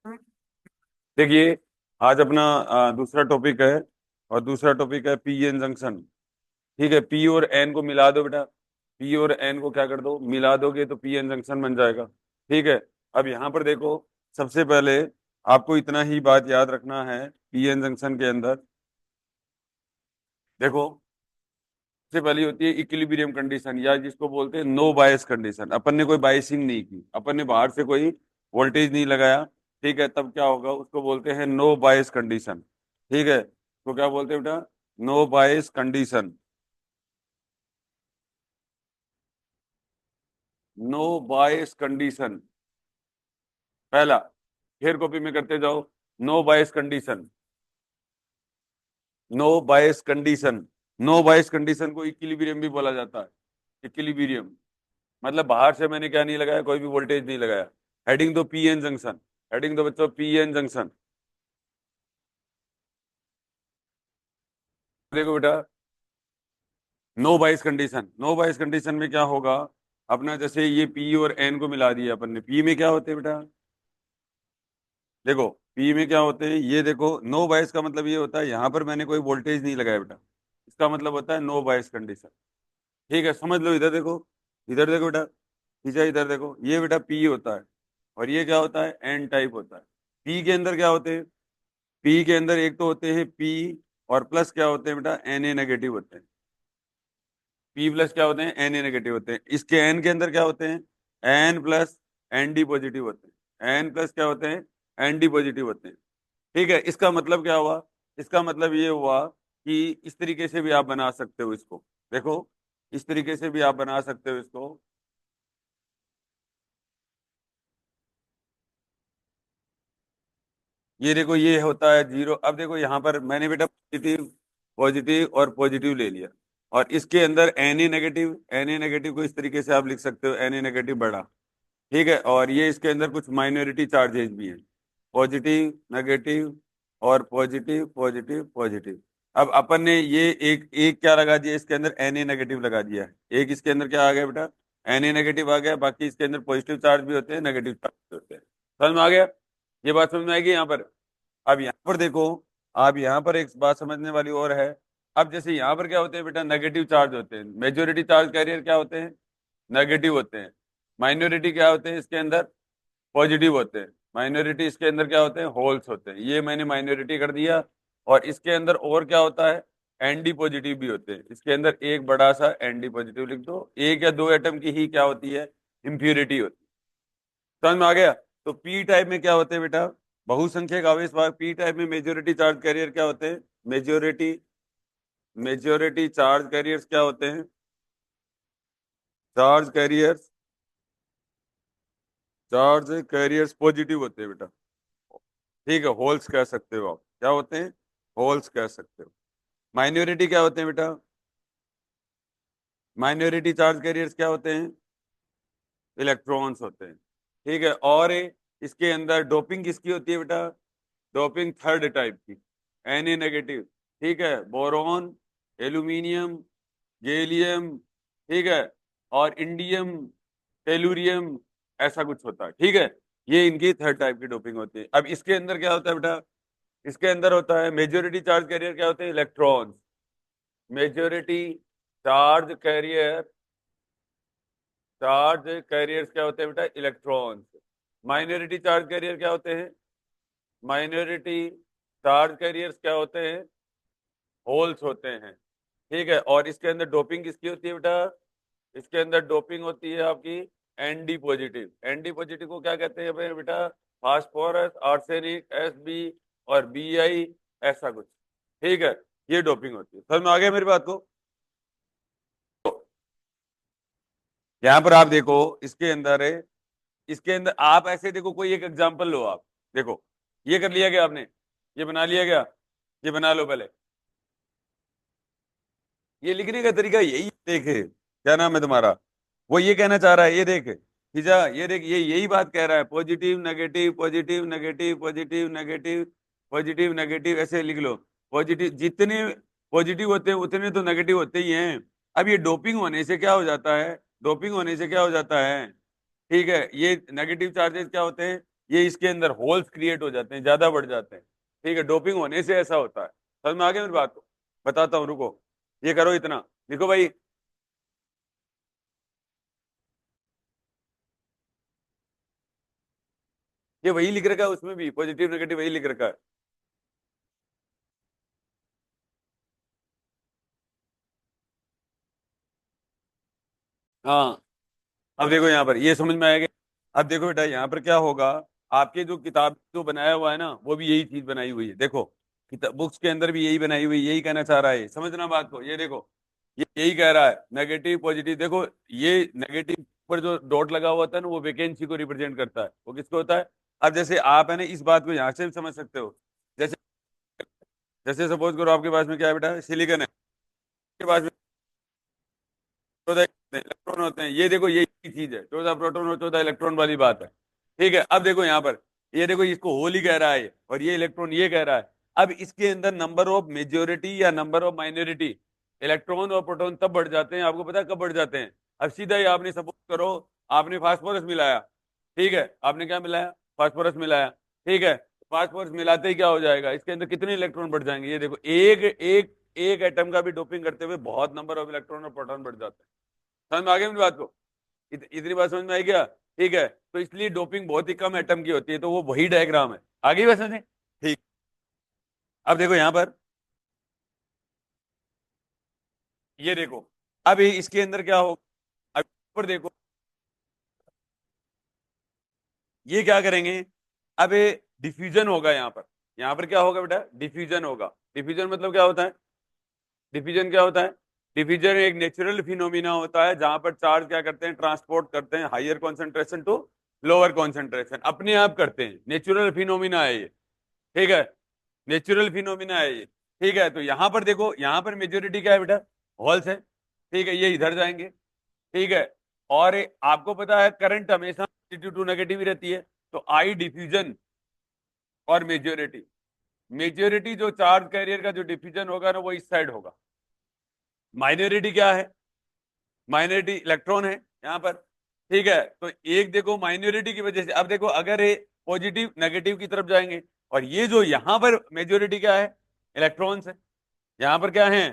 देखिए, आज अपना दूसरा टॉपिक है। और दूसरा टॉपिक है पी एन जंक्शन। ठीक है, पी और एन को मिला दो बेटा। पी और एन को क्या कर दो, मिला दोगे तो पी एन जंक्शन बन जाएगा। ठीक है। अब यहाँ पर देखो, सबसे पहले आपको इतना ही बात याद रखना है पी एन जंक्शन के अंदर। देखो, सबसे पहली होती है इक्विलिब्रियम कंडीशन, या जिसको बोलते हैं नो बायस कंडीशन। अपन ने कोई बायसिंग नहीं की, अपन ने बाहर से कोई वोल्टेज नहीं लगाया। ठीक है, तब क्या होगा, उसको बोलते हैं नो बायस कंडीशन। ठीक है, तो क्या बोलते हैं बेटा, no bias condition. No bias condition पहला। फिर कॉपी में करते जाओ, no bias condition. No bias condition. No bias condition को इक्विलिब्रियम भी बोला जाता है। इक्विलिब्रियम मतलब बाहर से मैंने क्या नहीं लगाया, कोई भी वोल्टेज नहीं लगाया। हेडिंग दो पी एन जंक्शन। हेडिंग दो बच्चों पी एन जंक्शन। देखो बेटा, नो बाइस कंडीशन। नो बाइस कंडीशन में क्या होगा, अपना जैसे ये पी और एन को मिला दिया अपन ने। पी में क्या होते हैं बेटा, देखो पी में क्या होते हैं, ये देखो नो बाइस का मतलब ये होता है यहाँ पर मैंने कोई वोल्टेज नहीं लगाया बेटा। इसका मतलब होता है नो बाइस कंडीशन। ठीक है, समझ लो। इधर देखो, इधर देखो बेटा, ठीक है, इधर देखो, ये बेटा पी होता है और ये क्या होता है, एन टाइप होता है। पी के अंदर क्या होते हैं, पी के अंदर एक तो होते हैं पी और प्लस क्या होते हैं बेटा, एन ए नेगेटिव होते हैं। पी प्लस क्या होते हैं, एन ए नेगेटिव होते हैं। इसके एन के अंदर क्या होते हैं, N plus N D positive होते हैं। एन प्लस क्या होते हैं, एन डी पॉजिटिव होते हैं। ठीक है, इसका मतलब क्या हुआ, इसका मतलब ये हुआ कि इस तरीके से भी आप बना सकते हो इसको। देखो, इस तरीके से भी आप बना सकते हो इसको। ये देखो, ये होता है जीरो। अब देखो यहाँ पर मैंने बेटा पॉजिटिव, पॉजिटिव और पॉजिटिव ले लिया। और इसके अंदर N A negative, N A negative को इस तरीके से आप लिख सकते हो, एन ए नेगेटिव बड़ा। ठीक है, और ये इसके अंदर कुछ माइनॉरिटी चार्जेस भी हैं, पॉजिटिव नेगेटिव और पॉजिटिव पॉजिटिव पॉजिटिव। अब अपन ने ये एक एक क्या लगा दिया, इसके अंदर एन ए नेगेटिव लगा दिया है। एक इसके अंदर क्या आ गया बेटा, एन ए नेगेटिव आ गया। बाकी इसके अंदर पॉजिटिव चार्ज भी होते हैं, नेगेटिव चार्ज भी होते हैं। समझ में आ गया, ये बात समझ में आएगी यहाँ पर। अब यहाँ पर देखो, आप यहाँ पर एक बात समझने वाली और है। अब जैसे यहाँ पर क्या होते हैं बेटा, नेगेटिव चार्ज होते हैं। मेजोरिटी चार्ज कैरियर क्या होते हैं, नेगेटिव होते हैं। माइनॉरिटी क्या होते हैं इसके अंदर, पॉजिटिव होते हैं। माइनॉरिटी इसके अंदर क्या होते हैं, होल्स होते हैं। ये मैंने माइनॉरिटी कर दिया। और इसके अंदर और क्या होता है, एनडी पॉजिटिव भी होते हैं। इसके अंदर एक बड़ा सा एनडी पॉजिटिव लिख दो। एक या दो एटम की ही क्या होती है, इम्प्योरिटी होती है। समझ में आ गया। तो पी टाइप में क्या होते हैं बेटा, बहुसंख्यक आवेश वाहक। पी टाइप में मेजोरिटी चार्ज कैरियर क्या होते हैं, मेजोरिटी, मेजोरिटी चार्ज कैरियर्स क्या होते हैं, charge carriers, charge carriers positive होते हैं बेटा। ठीक है, होल्स कह सकते हो आप, क्या होते हैं, होल्स कह सकते हो। माइनॉरिटी क्या होते हैं बेटा, माइनॉरिटी चार्ज कैरियर्स क्या होते हैं, इलेक्ट्रॉन्स होते हैं। ठीक है, और इसके अंदर डोपिंग किसकी होती है बेटा, डोपिंग थर्ड टाइप की, एन ए नेगेटिव। ठीक है, बोरॉन, एल्यूमिनियम, गैलियम, ठीक है, और इंडियम, टेलुरियम, ऐसा कुछ होता है। ठीक है, ये इनकी थर्ड टाइप की डोपिंग होती है। अब इसके अंदर क्या होता है बेटा, इसके अंदर होता है मेजोरिटी चार्ज कैरियर क्या होते हैं, electrons. Majority charge carrier, charge carriers क्या होते हैं बेटा, इलेक्ट्रॉन्स। माइनॉरिटी चार्ज कैरियर क्या होते हैं, माइनॉरिटी चार्ज कैरियर्स क्या होते हैं, होल्स होते हैं। ठीक है, और इसके अंदर डोपिंग किसकी होती है बेटा, इसके अंदर डोपिंग होती है आपकी N D positive. N D positive को क्या कहते हैं बेटा, फास्फोरस, आर्सेनिक, एस बी और बी आई, ऐसा कुछ। ठीक है, ये डोपिंग होती है। समझ में आ गया मेरी बात को। यहाँ पर आप देखो, इसके अंदर है, इसके अंदर आप ऐसे देखो, कोई एक एग्जांपल लो आप। देखो, ये कर लिया गया आपने, ये बना लिया गया, ये बना लो पहले। ये लिखने का तरीका यही है, देखे क्या नाम है तुम्हारा, वो ये कहना चाह रहा है, ये देख खींचा, ये देख, ये यही बात कह रहा है, positive negative positive negative positive negative positive negative, ऐसे लिख लो। पॉजिटिव जितने पॉजिटिव होते हैं उतने तो नेगेटिव होते ही हैं। अब ये डोपिंग होने से क्या हो जाता है, डोपिंग होने से क्या हो जाता है, ठीक है, ये नेगेटिव चार्जेस क्या होते हैं, ये इसके अंदर होल्स क्रिएट हो जाते हैं, ज्यादा बढ़ जाते हैं। ठीक है, डोपिंग होने से ऐसा होता है। समझ में आ गया मेरी बात को? बताता हूँ, रुको। ये करो इतना, देखो भाई, ये वही लिख रखा है, उसमें भी पॉजिटिव नेगेटिव वही लिख रखा है। हाँ, अब देखो यहाँ पर ये समझ में आएगा। अब देखो बेटा यहाँ पर क्या होगा, आपके जो किताब जो बनाया हुआ है ना, वो भी यही चीज बनाई हुई है। देखो किताब बुक्स के अंदर भी यही बनाई हुई है, यही कहना चाह रहा है। समझना बात को, ये देखो, ये यही कह रहा है, नेगेटिव पॉजिटिव। देखो ये नेगेटिव पर जो डॉट लगा हुआ होता है ना, वो वैकेंसी को रिप्रेजेंट करता है। वो किसको होता है? अब जैसे आप है ना, इस बात को यहाँ से भी समझ सकते हो। जैसे जैसे सपोज करो आपके पास में क्या है बेटा, सिलिकन है, आपके पास में 14 इलेक्ट्रॉन होते हैं। ये देखो यही चीज है, 14 प्रोटॉन और 14 इलेक्ट्रॉन वाली बात है। ठीक है, अब देखो यहाँ पर, ये देखो इसको होल ही कह रहा है, और ये इलेक्ट्रॉन ये कह रहा है। अब इसके अंदर नंबर ऑफ मेजोरिटी या नंबर ऑफ माइनॉरिटी, इलेक्ट्रॉन और प्रोटॉन तब बढ़ जाते हैं, आपको पता है कब बढ़ जाते हैं? अब सीधा ही आपने सपोज करो, आपने फास्फोरस मिलाया। ठीक है, आपने क्या मिलाया? फास्फोरस मिलाया। ठीक है, फास्फोरस मिलाते ही क्या हो जाएगा, इसके अंदर कितने इलेक्ट्रॉन बढ़ जाएंगे? ये देखो, एक एक एक एटम का भी डोपिंग करते हुए बहुत नंबर ऑफ इलेक्ट्रॉन और प्रोटॉन बढ़ जाते हैं। समझ में आ गया मेरी बात को? इतनी बात समझ में आई क्या? ठीक है, तो इसलिए डोपिंग बहुत ही कम एटम की होती है, तो वो वही डायग्राम है। आगे वैसे नहीं? ठीक। अब देखो यहाँ पर, ये देखो, अब इसके अंदर क्या होगा, अब पर देखो, ये क्या करेंगे, अब ये डिफ्यूजन होगा यहाँ पर। यहाँ पर क्या होगा बेटा? डिफ्यूजन होगा। डिफ्यूजन मतलब क्या होता है? डिफ्यूजन क्या होता है? डिफ्यूजन एक नेचुरल फिनोमिना होता है, जहां पर चार्ज क्या करते हैं, ट्रांसपोर्ट करते हैं higher concentration to lower concentration, अपने आप करते हैं। नेचुरल फिनोमिना है ये। ठीक है, नेचुरल फिनोमिना है ये। ठीक है, तो यहां पर देखो, यहां पर मेजोरिटी क्या है बेटा? हॉल्स है। ठीक है, ये इधर जाएंगे। ठीक है, और आपको पता है करंट हमेशा पॉजिटिव टू नेगेटिव ही रहती है। तो आई डिफ्यूजन और मेजोरिटी, मेजोरिटी जो चार्ज कैरियर का जो डिफ्यूजन होगा ना, वो इस साइड होगा। माइनॉरिटी क्या है? माइनॉरिटी इलेक्ट्रॉन है यहाँ पर। ठीक है, तो एक देखो माइनॉरिटी की वजह से, अब देखो अगर ये पॉजिटिव नेगेटिव की तरफ जाएंगे, और ये जो यहाँ पर मेजोरिटी क्या है? इलेक्ट्रॉन्स है। यहाँ पर क्या है?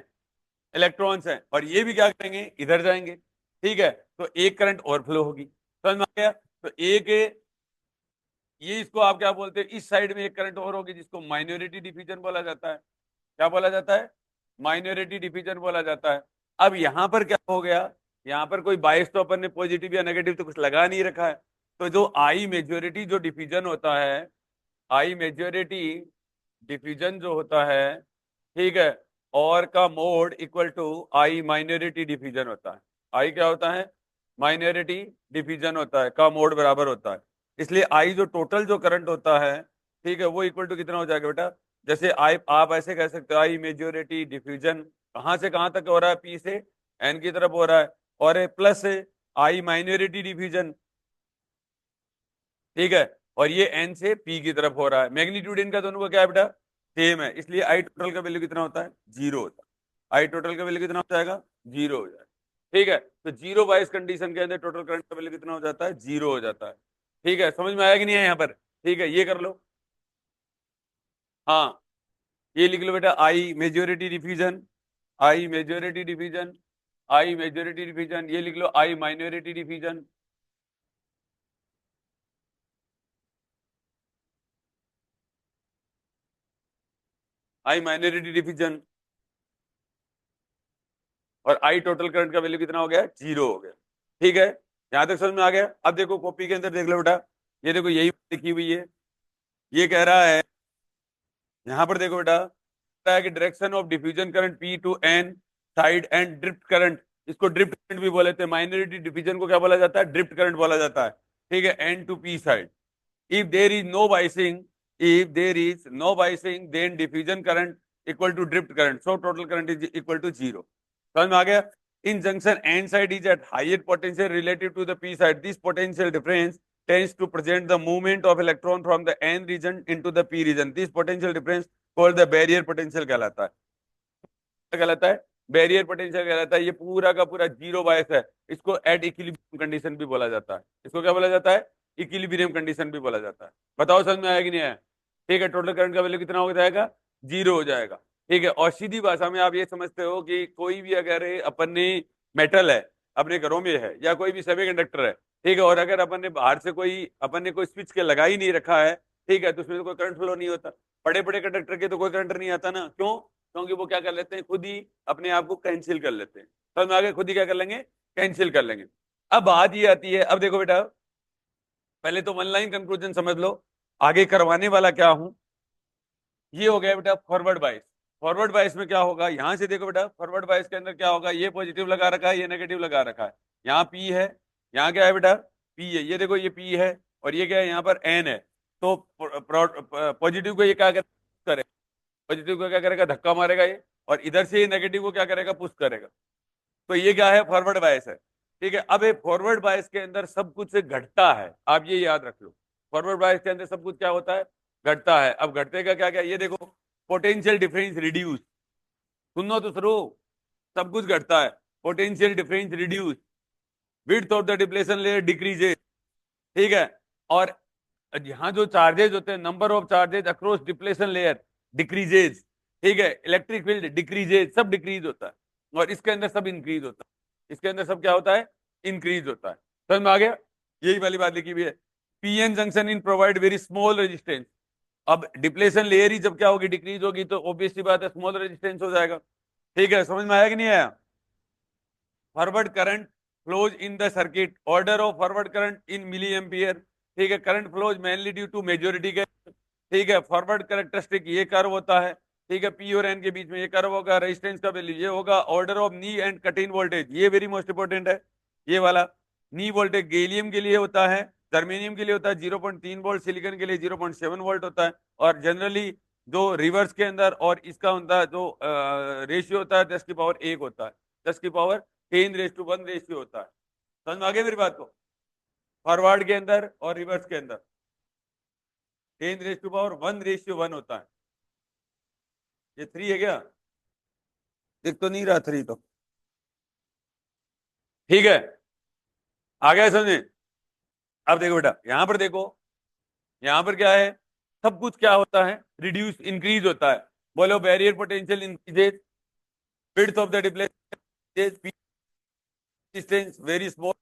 इलेक्ट्रॉन्स हैं, और ये भी क्या करेंगे, इधर जाएंगे। ठीक है, तो एक करंट और फ्लो होगी। समझ में आ गया? तो एक ये, इसको आप क्या बोलते हैं, इस साइड में एक करंट और होगी, जिसको माइनॉरिटी डिफ्यूजन बोला जाता है। क्या बोला जाता है? माइनॉरिटी डिफ्यूजन बोला जाता है। अब यहां पर क्या हो गया, यहाँ पर कोई बाइस तो अपन ने पॉजिटिव या नेगेटिव तो कुछ लगा नहीं रखा है। तो जो आई मेजोरिटी जो डिफ्यूजन होता है, आई मेजोरिटी डिफ्यूजन जो होता है, ठीक है, और का mode equal to I minority diffusion होता है। आई क्या होता है? माइनॉरिटी डिफ्यूजन होता है, का मोड बराबर होता है। इसलिए आई जो टोटल जो करंट होता है, ठीक है, वो इक्वल टू कितना हो जाएगा बेटा? जैसे आई, आप ऐसे कह सकते हो, आई मेजोरिटी डिफ्यूजन कहाँ से कहाँ तक हो रहा है? पी से एन की तरफ हो रहा है, और प्लस आई माइनॉरिटी डिफ्यूजन। ठीक है, और ये एन से पी की तरफ हो रहा है। मैग्नीट्यूड इनका दोनों का क्या है बेटा? सेम है। इसलिए आई टोटल का वैल्यू कितना होता है? जीरो होता है। आई टोटल का वैल्यू कितना हो जाएगा? जीरो हो जाएगा। ठीक है, तो जीरो बाइस कंडीशन के अंदर टोटल करंट का वैल्यू कितना हो जाता है? जीरो हो जाता है। ठीक है, समझ में आया कि नहीं है यहाँ पर? ठीक है, ये कर लो। हाँ, ये लिख लो बेटा, आई मेजोरिटी डिफ्यूजन, आई मेजोरिटी डिफ्यूजन, आई मेजोरिटी डिफ्यूजन। ये लिख लो, आई माइनॉरिटी डिफ्यूजन। आई माइनॉरिटी डिफ्यूजन, और आई टोटल करंट का वैल्यू कितना हो गया? जीरो हो गया। ठीक है, यहां तक समझ में आ गया? अब देखो कॉपी के अंदर देख लो बेटा, ये देखो यही लिखी हुई है। ये कह रहा है, यहां पर देखो बेटा, कह रहा है कि direction of diffusion current P to N side and drift current, इसको ड्रिफ्ट करंट भी बोले थे। माइनॉरिटी डिफ्यूजन को क्या बोला जाता है? ड्रिफ्ट करंट बोला जाता है। ठीक है, N to P side. if there is no biasing, if there is no biasing, then diffusion current equal to drift current, so total current is equal to zero. समझ में आ गया? In junction n side is at higher potential relative to the p side. This potential difference tends to present the movement of electron from the n region into the p region. This potential difference called the barrier potential कहलाता है। क्या कहलाता है? Barrier potential कहलाता है। ये पूरा का पूरा जीरो बायस है। इसको एट इक्विलिब्रियम कंडीशन भी बोला जाता है। इसको क्या बोला जाता है? इक्विलिब्रियम कंडीशन भी बोला जाता है। बताओ समझ में आया कि नहीं आया? ठीक है, टोटल करंट का वैल्यू कितना हो जाएगा? 0 हो जाएगा। ठीक है, और सीधी भाषा में आप ये समझते हो कि कोई भी अगर अपन ने मेटल है अपने घरों में है, या कोई भी सेमीकंडक्टर है, ठीक है, और अगर अपन ने बाहर से अपन ने कोई स्विच के लगा ही नहीं रखा है, ठीक है, तो उसमें तो कोई करंट फ्लो नहीं होता। बड़े बड़े कंडक्टर के तो कोई करंट नहीं आता ना, क्यों? क्योंकि वो क्या कर लेते हैं, खुद ही अपने आप को कैंसिल कर लेते हैं। तो हम आगे खुद ही क्या कर लेंगे, कैंसिल कर लेंगे। अब बात ये आती है, अब देखो बेटा, पहले तो वन लाइन कंक्लूजन समझ लो, आगे करवाने वाला क्या हूं। ये हो गया बेटा फॉरवर्ड बायस। फॉरवर्ड बायस में क्या होगा, यहां से देखो बेटा, फॉरवर्ड बायस के अंदर क्या होगा, ये पॉजिटिव लगा रखा है, ये नेगेटिव लगा रखा है। यहाँ पी है, यहाँ क्या है बेटा, पी है, ये देखो ये पी है, और ये क्या है, यहाँ पर एन है। तो पॉजिटिव को ये क्या करेगा, पॉजिटिव को क्या करेगा, धक्का मारेगा ये, और इधर से ये नेगेटिव को क्या करेगा, पुश करेगा। तो ये क्या है, फॉरवर्ड बायस है। ठीक है, अब ये फॉरवर्ड बायस के अंदर सब कुछ घटता है, आप ये याद रख लो। फॉरवर्ड बायस के अंदर सब कुछ क्या होता है, घटता है। अब घटते का क्या क्या, ये देखो, पोटेंशियल डिफरेंस रिड्यूस, सुनो तो शुरू, सब कुछ घटता है, potential difference reduce, width of the depletion layer decreases. ठीक है, और यहाँ जो चार्जेस होते हैं, number of charges across depletion layer decreases. ठीक है, इलेक्ट्रिक फील्ड डिक्रीजेस, सब डिक्रीज होता है, और इसके अंदर सब इंक्रीज होता है, इसके अंदर सब क्या होता है, इंक्रीज होता है। समझ में आ गया? यही वाली बात लिखी हुई है, पीएन जंक्शन इन प्रोवाइड वेरी स्मॉल रेजिस्टेंस। अब डिप्लेशन लेयर ही जब क्या होगी, डिक्रीज होगी, तो ऑब्वियसली बात है स्मॉल रेजिस्टेंस हो जाएगा। ठीक है, समझ में आया कि नहीं आया? Forward current flows in the circuit, order of forward current in milli ampere. ठीक है, current flows mainly due to majority के। ठीक है, फॉरवर्ड कैरेक्टरिस्टिक ये कर्व होता है। ठीक है, पी और एन के बीच में ये कर्व होगा, रेजिस्टेंस का वैल्यू ये होगा, order of knee and cut in voltage, ये वेरी मोस्ट इंपोर्टेंट है, ये वाला। नी वोल्टेज गैलियम के लिए होता है, जर्मेनियम के लिए होता है 0.3 वोल्ट, सिलिकॉन के लिए 0.7 वोल्ट होता है। और जनरली जो रिवर्स के अंदर और इसका होता है जो रेशियो होता है 10 की पावर 1 होता है, 10 की पावर 10 रेस टू 1 रेशियो होता है। समझ में आ गया मेरी बात को? फॉरवर्ड के अंदर और रिवर्स के अंदर 10 रेस टू 1 रेशियो 1 होता है। ये 3 है क्या? दिख तो नहीं रहा 3 तो। ठीक है, आ गया समझे? अब देखो बेटा, यहां पर देखो, यहां पर क्या है, सब कुछ क्या होता है, रिड्यूस इंक्रीज होता है। बोलो, barrier potential increases, width of the depletion distance very small.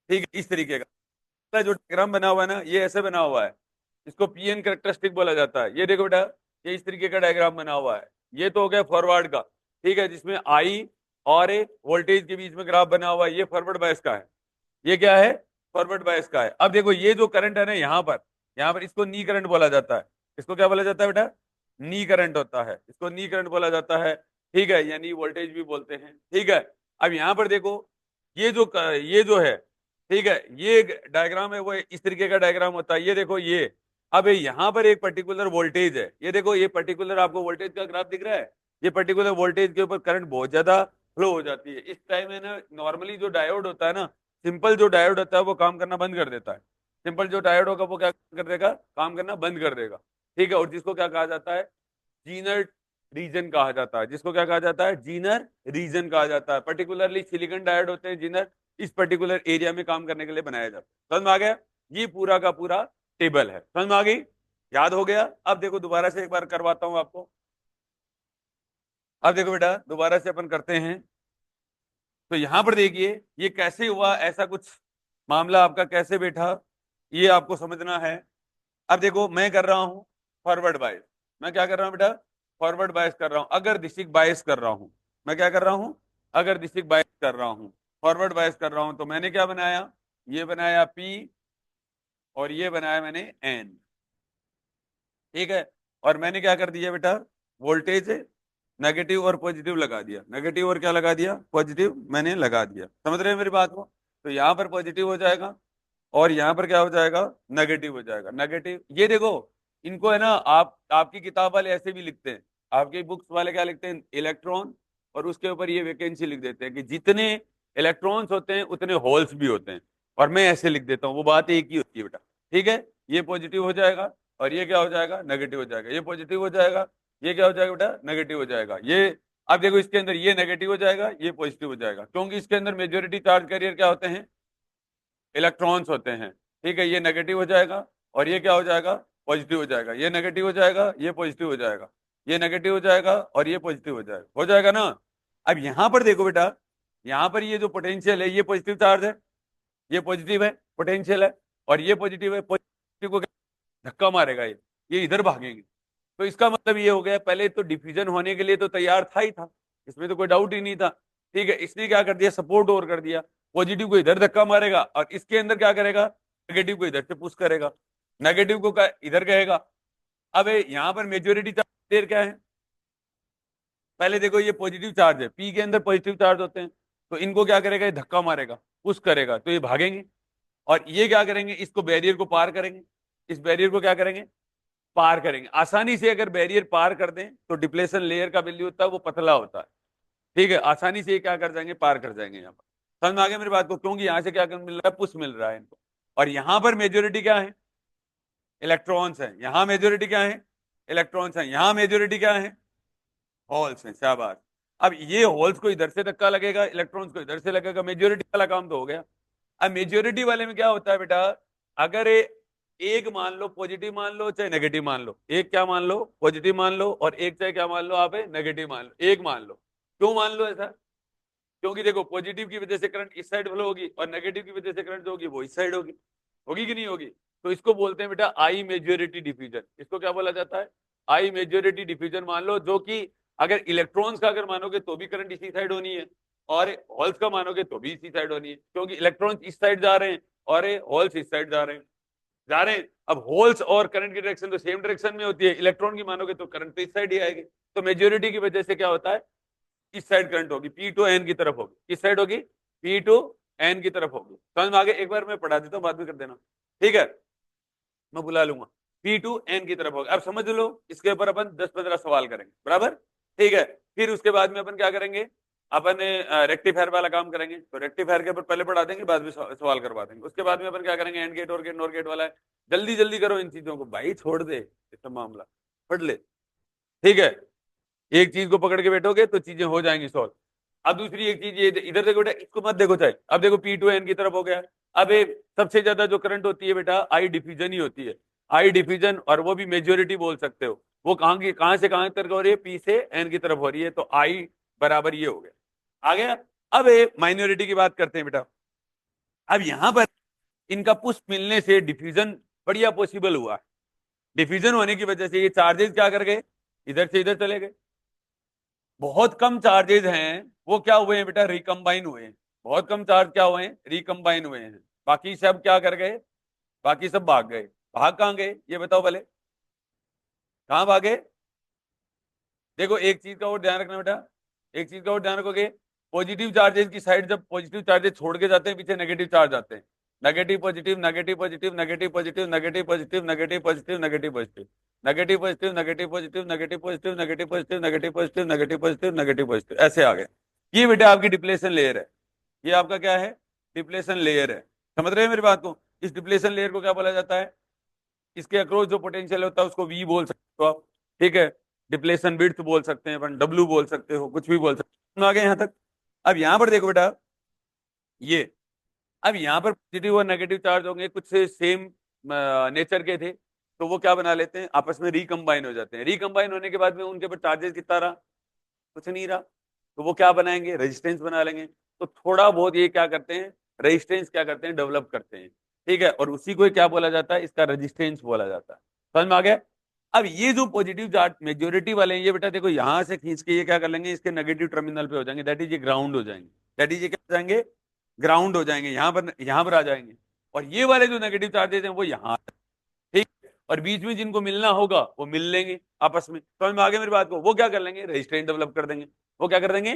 ठीक है, इस तरीके का जो डायग्राम बना हुआ है ना, ये ऐसे बना हुआ है, इसको पीएन कैरेक्टरिस्टिक बोला जाता है। ये देखो बेटा, ये इस तरीके का डायग्राम बना हुआ है, ये तो हो गया फॉरवर्ड का। ठीक है, जिसमें आई और ए वोल्टेज के बीच में ग्राफ बना हुआ है, ये फॉरवर्ड बायस का है। ये क्या है, फॉरवर्ड बायस का है। अब देखो, ये जो करंट है ना, यहाँ पर इसको नी करंट बोला जाता है। इसको क्या बोला जाता है बेटा, नी करंट होता है, इसको नी करंट बोला जाता है। ठीक है, यानी वोल्टेज भी बोलते हैं। ठीक है, अब यहाँ पर देखो, ये जो है, ठीक है, ये डायग्राम है, वो इस तरीके का डायग्राम होता है। ये देखो ये, अब यहाँ पर एक पर्टिकुलर वोल्टेज है, ये देखो, ये पर्टिकुलर आपको वोल्टेज का ग्राफ दिख रहा है, ये पर्टिकुलर वोल्टेज के ऊपर करंट बहुत ज्यादा फ्लो हो जाती है। इस टाइम में ना, नॉर्मली जो डायोड होता है ना, सिंपल जो डायोड होता है वो काम करना बंद कर देता है। सिंपल जो डायोड होगा वो क्या कर देगा, काम करना बंद कर देगा। ठीक है, और जिसको क्या कहा जाता है, जीनर रीजन कहा जाता है, जिसको क्या कहा जाता है, जीनर रीजन कहा जाता है। पर्टिकुलरली सिलिकॉन डायोड होते हैं जीनर, इस पर्टिकुलर एरिया में काम करने के लिए बनाया जाता है। समझ में आ गया? ये पूरा का पूरा टेबल है, समझ में आ गई, याद हो गया? अब देखो, दोबारा से एक बार करवाता हूं आपको। अब देखो बेटा, दोबारा से अपन करते हैं। तो यहां पर देखिए, ये कैसे हुआ, ऐसा कुछ मामला आपका कैसे बैठा, ये आपको समझना है। अब देखो, मैं कर रहा हूं फॉरवर्ड बायस, मैं क्या कर रहा हूं बेटा, फॉरवर्ड बायस कर रहा हूं, अगर दिशिक बायस कर रहा हूं, मैं क्या कर रहा हूं, अगर दिशिक बायस कर रहा हूं, फॉरवर्ड बायस कर रहा हूं, तो मैंने क्या बनाया, ये बनाया पी, और ये बनाया मैंने एन। ठीक है, और मैंने क्या कर दिया बेटा, वोल्टेज नेगेटिव और पॉजिटिव लगा दिया, नेगेटिव और क्या लगा दिया, पॉजिटिव मैंने लगा दिया। समझ रहे हैं मेरी बात को? तो यहाँ पर पॉजिटिव हो जाएगा, और यहाँ पर क्या हो जाएगा, नेगेटिव हो जाएगा। नेगेटिव, ये देखो, इनको है ना, आपकी किताब वाले ऐसे भी लिखते हैं, आपकी बुक्स वाले क्या लिखते हैं, इलेक्ट्रॉन, और उसके ऊपर ये वैकेंसी लिख देते हैं कि जितने इलेक्ट्रॉन्स होते हैं उतने होल्स भी होते हैं, और मैं ऐसे लिख देता हूँ, वो बात एक ही होती है बेटा। ठीक है, ये पॉजिटिव हो जाएगा, और ये क्या हो जाएगा, नेगेटिव हो जाएगा। ये पॉजिटिव हो जाएगा, ये क्या हो जाएगा बेटा, नेगेटिव हो जाएगा। ये, अब देखो, इसके अंदर ये नेगेटिव हो जाएगा, ये पॉजिटिव हो जाएगा, क्योंकि इसके अंदर मेजोरिटी चार्ज कैरियर क्या होते हैं, इलेक्ट्रॉन्स होते हैं। ठीक है, ये नेगेटिव हो जाएगा और ये क्या हो जाएगा, पॉजिटिव हो जाएगा। ये नेगेटिव हो जाएगा, ये पॉजिटिव हो जाएगा, ये नेगेटिव हो जाएगा और ये पॉजिटिव हो जाएगा ना। अब यहां पर देखो बेटा, यहां पर ये जो पोटेंशियल है, ये पॉजिटिव चार्ज है, ये पॉजिटिव है, पोटेंशियल है, और ये पॉजिटिव है। पॉजिटिव को धक्का मारेगा, ये इधर भागेंगे। तो इसका मतलब ये हो गया, पहले तो डिफ्यूजन होने के लिए तो तैयार था ही था, इसमें तो कोई डाउट ही नहीं था। ठीक है, इसने क्या कर दिया, सपोर्ट और कर दिया। पॉजिटिव को इधर धक्का मारेगा और इसके अंदर क्या करेगा, नेगेटिव को इधर से पुश करेगा, नेगेटिव को इधर कहेगा। अब यहाँ पर मेजोरिटी चार्ज क्या है, पहले देखो ये पॉजिटिव चार्ज है, पी के अंदर पॉजिटिव चार्ज होते हैं, तो इनको क्या करेगा, ये धक्का मारेगा, पुश करेगा, तो ये भागेंगे। और ये क्या करेंगे, इसको बैरियर को पार करेंगे, इस बैरियर को क्या करेंगे, पार करेंगे। आसानी से अगर बैरियर पार कर दें तो डिप्लेशन लेयर का वैल्यू होता है वो पतला होता है। ठीक है, आसानी से ये क्या कर जाएंगे, पार कर जाएंगे। यहाँ पर समझ में आ गया मेरी बात को, क्योंकि यहाँ से क्या मिल रहा है, पुश मिल रहा है इनको। और यहाँ पर मेजोरिटी क्या है, इलेक्ट्रॉन्स है। यहाँ मेजोरिटी क्या है, इलेक्ट्रॉन्स है। यहाँ मेजोरिटी क्या है, होल्स है। शाबाश। अब ये होल्स को इधर से धक्का लगेगा, इलेक्ट्रॉन्स को इधर से लगेगा, मेजोरिटी वाला काम तो हो गया। अब मेजोरिटी वाले में क्या होता है बेटा, अगर एक मान लो पॉजिटिव मान लो चाहे नेगेटिव मान लो, एक क्या मान लो, पॉजिटिव मान लो, और एक चाहे क्या मान लो आप, नेगेटिव मान लो, एक मान लो। क्यों मान लो ऐसा, क्योंकि देखो पॉजिटिव की वजह से करंट इस साइड फ्लो होगी और नेगेटिव की वजह से करंट जो होगी वो इस साइड होगी। होगी कि नहीं होगी। तो इसको बोलते हैं बेटा आई मेजोरिटी डिफ्यूजन। इसको क्या बोला जाता है, आई मेजोरिटी डिफ्यूजन मान लो। जो कि अगर इलेक्ट्रॉन्स का अगर मानोगे तो भी करंट इसी साइड होनी है, और होल्स का मानोगे तो भी इसी साइड होनी है, क्योंकि इलेक्ट्रॉन्स इस साइड जा रहे हैं और होल्स इस साइड जा रहे हैं। अब होल्स और करंट की डायरेक्शन तो सेम डायरेक्शन में होती है, इलेक्ट्रॉन की मानोगे तो करंट तो इस साइड ही आएगी। तो मेजोरिटी की वजह से क्या होता है, इस साइड करंट होगी, पी टू एन की तरफ होगी। किस साइड होगी, पी टू एन की तरफ होगी। समझ में आगे, एक बार मैं पढ़ा देता हूँ, बाद में कर देना। ठीक है, मैं बुला लूंगा, पी टू एन की तरफ होगी। अब समझ लो, इसके ऊपर अपन 10-15 सवाल करेंगे, बराबर। ठीक है, फिर उसके बाद में अपन क्या करेंगे, अपन रेक्टिफायर वाला काम करेंगे। तो रेक्टिफायर के ऊपर पहले पढ़ा देंगे, बाद में सवाल करवा देंगे। उसके बाद में अपन क्या करेंगे, एंड गेट और गेट नॉर गेट वाला है। जल्दी जल्दी करो इन चीजों को भाई, छोड़ दे इतना मामला, पढ़ ले। ठीक है, एक चीज को पकड़ के बैठोगे तो चीजें हो जाएंगी सॉल्व। अब दूसरी एक चीज ये, इधर देखो बेटा, इसको मत देखो चाहे। अब देखो पी टू एन की तरफ हो गया। अब सबसे ज्यादा जो करंट होती है बेटा, आई डिफ्यूजन ही होती है। आई डिफ्यूजन, और वो भी मेजोरिटी बोल सकते हो। वो कहां से कहां तक हो रही है, पी से एन की तरफ हो रही है। तो आई बराबर ये हो गया, आ गया। अब माइनॉरिटी की बात करते हैं बेटा। अब यहां पर इनका पुश मिलने से डिफ्यूजन बढ़िया पॉसिबल हुआ। डिफ्यूजन होने की वजह से ये चार्जेस क्या कर गए, इधर से इधर चले गए। बहुत कम चार्जेस हैं वो क्या हुए हैं बेटा, रिकम्बाइन हुए हैं। बहुत कम चार्ज क्या हुए हैं, रिकम्बाइन हुए हैं। बाकी सब क्या कर गए, बाकी सब भाग गए। भाग कहाँ गए ये बताओ पहले, कहाँ भागे। देखो एक चीज का और ध्यान रखना बेटा, एक चीज का और ध्यान रखोगे। पॉजिटिव चार्जेस की साइड जब पॉजिटिव चार्जेस छोड़ के जाते हैं, पीछे नेगेटिव चार्ज आते हैं। Negative positive, negative positive, negative positive, negative positive, negative positive, negative positive, negative positive, negative positive, negative positive, negative positive, negative positive, negative positive, negative positive, ऐसे आ गए। ये बेटा आपकी डिप्लेशन लेयर है। ये आपका क्या है, डिप्लेशन लेयर है। समझ रहे हैं मेरी बात को। इस डिप्लेशन लेयर को क्या बोला जाता है, इसके अक्रॉस जो पोटेंशियल होता है उसको वी बोल सकते हो आप। ठीक है, डिप्लेशन विड्थ बोल सकते हैं अपन, डब्ल्यू बोल सकते हो, कुछ भी बोल सकते हो। आ गए यहाँ तक। अब यहाँ पर देखो बेटा, ये अब यहाँ पर पॉजिटिव और नेगेटिव चार्ज होंगे, कुछ से सेम नेचर के थे, तो वो क्या बना लेते हैं, आपस में रिकम्बाइन हो जाते हैं। रिकम्बाइन होने के बाद में उनके ऊपर चार्जेस कितना रहा, कुछ नहीं रहा। तो वो क्या बनाएंगे, रेजिस्टेंस बना लेंगे। तो थोड़ा बहुत ये क्या करते हैं, रेजिस्टेंस क्या करते हैं, डेवलप करते हैं। ठीक है, और उसी को क्या बोला जाता है, इसका रेजिस्टेंस बोला जाता है। समझ में आ गया। अब ये जो पॉजिटिव चार्ज मेजोरिटी वाले हैं, ये बेटा देखो यहां से खींच के ये क्या कर लेंगे, इसके नेगेटिव टर्मिनल पे हो जाएंगे, दैट इज ये ग्राउंड हो जाएंगे। दैट इज ये क्या हो जाएंगे, ग्राउंड हो जाएंगे। यहाँ पर आ जाएंगे। और ये वाले जो नेगेटिव चार्जेस हैं वो यहाँ, ठीक। और बीच में जिनको मिलना होगा वो मिल लेंगे आपस में। समझ में आ गया मेरी बात को। वो क्या कर लेंगे, रेजिस्टेंस डेवलप कर देंगे। वो क्या कर देंगे,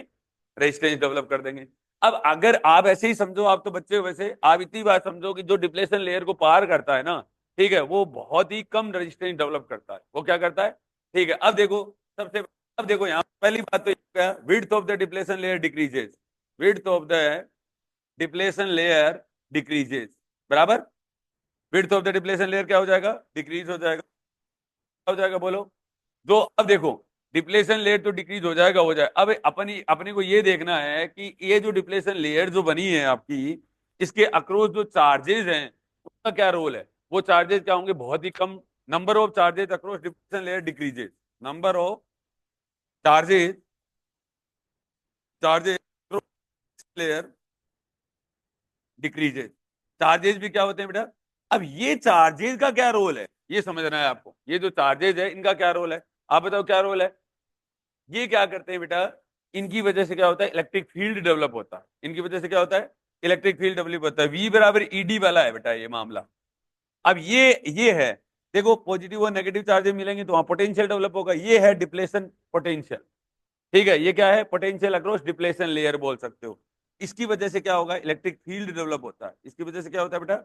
रेजिस्टेंस डेवलप कर देंगे। अब अगर आप ऐसे ही समझो, आप तो बच्चे हो वैसे, आप इतनी बात समझो कि जो डिप्लेशन लेयर को पार करता है ना, ठीक है, वो बहुत ही कम रेजिस्टेंस डेवलप करता है। वो क्या करता है, ठीक है। अब देखो सबसे, अब देखो यहाँ पहली बात तो क्या, width of the depletion layer decreases. Width of the depletion layer decreases, बराबर। Width of the depletion layer क्या हो जाएगा, डिक्रीज हो जाएगा। क्या हो जाएगा बोलो, जो अब देखो डिप्लेशन लेयर तो डिक्रीज हो जाएगा, हो जाए। अब अपने को ये देखना है कि ये जो डिप्लेशन लेयर जो बनी है आपकी, इसके अक्रॉस जो चार्जेस हैं का क्या रोल है, वो चार्जेस क्या होंगे, बहुत ही कम। Number of charges across depletion layer decreases, number of charges charges layer decreases. Charges भी क्या होते हैं बेटा, अब ये चार्जेस का क्या रोल है ये समझना है आपको। ये जो चार्जेस है इनका क्या रोल है, आप बताओ क्या रोल है। ये क्या करते हैं बेटा, इनकी वजह से क्या होता है, इलेक्ट्रिक फील्ड डेवलप होता है। इनकी वजह से क्या होता है, इलेक्ट्रिक फील्ड डेवलप होता है। V बराबर ईडी वाला है बेटा ये मामला। अब ये है, देखो पॉजिटिव और नेगेटिव चार्जेस मिलेंगे तो वहां पोटेंशियल डेवलप होगा। ये है डिप्लेशन पोटेंशियल, ठीक है। ये क्या है, पोटेंशियल अक्रॉस डिप्लेशन लेयर बोल सकते हो। इसकी वजह से क्या होगा, इलेक्ट्रिक फील्ड डेवलप होता है। इसकी वजह से क्या होता है बेटा,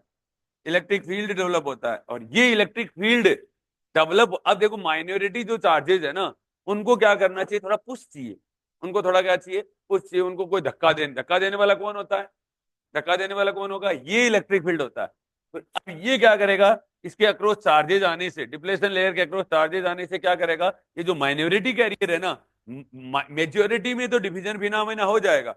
इलेक्ट्रिक फील्ड डेवलप होता है। और ये इलेक्ट्रिक फील्ड डेवलप, अब देखो माइनॉरिटी जो चार्जेस है ना, उनको क्या करना चाहिए, थोड़ा पुश चाहिए। उनको थोड़ा क्या चाहिए, पुश चाहिए। उनको कोई धक्का देने वाला कौन होता है, धक्का देने वाला कौन होगा, ये इलेक्ट्रिक फील्ड होता है। तो अब ये क्या करेगा, इसके अक्रॉस चार्जेस आने से, डिप्लेशन लेयर के अक्रॉस चार्जेस आने से क्या करेगा, ये जो माइनॉरिटी कैरियर है ना, मेजोरिटी में तो डिवीजन फिनोमेना हो जाएगा,